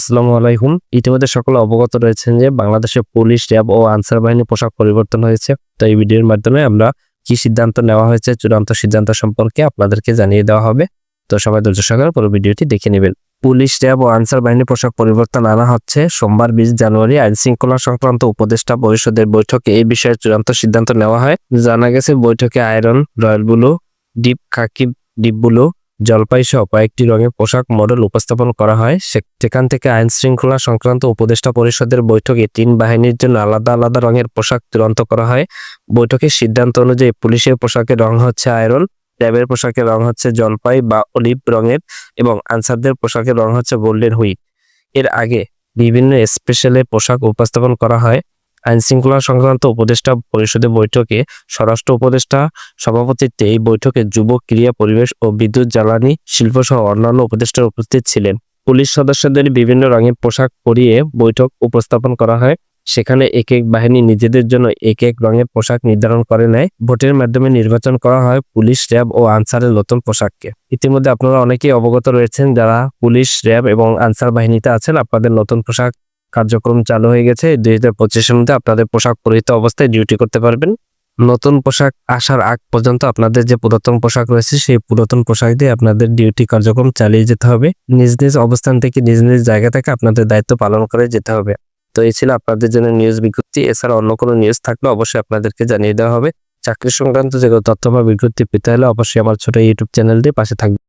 আসসালামু আলাইকুম। ইতিমধ্যে সকলে অবগত রয়েছেন যে বাংলাদেশের পুলিশ, র্যাব ও আনসার বাহিনী পোশাক পরিবর্তন হয়েছে। তো এই ভিডিওর মাধ্যমে আমরা কি সিদ্ধান্ত নেওয়া হয়েছে, চূড়ান্ত সিদ্ধান্ত সম্পর্কে আপনাদেরকে জানিয়ে দেওয়া হবে। তো সবাই ধৈর্য সহকারে পুরো ভিডিওটি দেখে নেবেন। পুলিশ, র্যাব ও আনসার বাহিনী পোশাক পরিবর্তন আনা হচ্ছে। সোমবার 20 জানুয়ারি আইন শৃঙ্খলা সংক্রান্ত উপদেষ্টা পরিষদের বৈঠকে এই বিষয়ে চূড়ান্ত সিদ্ধান্ত নেওয়া হয়। জানা গেছে বৈঠকে আয়রন, রয়্যাল ব্লু, ডিপ খাকি, ডিপ ব্লু, জলপাই সহ কয়েকটি রঙের পোশাক মডেল উপস্থাপন করা হয়। সেখান থেকে আইন শৃঙ্খলা সংক্রান্ত উপদেষ্টা পরিষদের বৈঠকে 3 বাহিনীর জন্য আলাদা আলাদা রঙের পোশাক চূড়ান্ত করা হয়। বৈঠকের সিদ্ধান্ত অনুযায়ী পুলিশের পোশাকের রং হচ্ছে আয়রন, র্যাবের পোশাকের রং হচ্ছে জলপাই বা অলিভ রঙের এবং আনসারদের পোশাকের রং হচ্ছে গোল্ডেন হুইট। এর আগে বিভিন্ন স্পেশালে পোশাক উপস্থাপন করা হয়। আইন শৃঙ্খলা সংক্রান্ত উপদেষ্টা পরিষদের বৈঠকে স্বরাষ্ট্র উপদেষ্টা সভাপতিত্বে এই বৈঠকে যুব, ক্রীড়া, পরিবেশ ও বিদ্যুৎ, জ্বালানি, শিল্প সহ অন্যান্য উপদেষ্টা উপস্থিত ছিলেন। পুলিশ সদস্যদের বিভিন্ন রঙের পোশাক পরিয়ে বৈঠক উপস্থাপন করা হয়। সেখানে এক এক বাহিনী নিজেদের জন্য এক এক রঙের পোশাক নির্ধারণ করে নেয়। ভোটের মাধ্যমে নির্বাচন করা হয় পুলিশ, র্যাব ও আনসারের নতুন পোশাককে। ইতিমধ্যে আপনারা অনেকেই অবগত রয়েছেন যারা পুলিশ, র্যাব এবং আনসার বাহিনীতে আছেন, আপনাদের নতুন পোশাক কার্যক্রম চালু হয়ে গেছে। 2025-এর মধ্যে আপনাদের পোশাক পরিহিত অবস্থায় ডিউটি করতে পারবেন। নতুন পোশাক আসার আগ পর্যন্ত আপনাদের যে পুরাতন পোশাক রয়েছে সেই পুরাতন পোশাক দিয়ে আপনাদের ডিউটি কার্যক্রম চালিয়ে যেতে হবে। নিজ নিজ অবস্থান থেকে নিজ নিজ জায়গা থেকে আপনাদের দায়িত্ব পালন করে যেতে হবে। তো এই ছিল আপনাদের জন্য নিউজ বিজ্ঞপ্তি। এছাড়া অন্য কোনো নিউজ থাকলে অবশ্যই আপনাদেরকে জানিয়ে দেওয়া হবে। চাকরি সংক্রান্ত যে তথ্য বা বিজ্ঞপ্তি পেতে হলে অবশ্যই আমার ছোট ইউটিউব চ্যানেলটি পাশে থাকবে।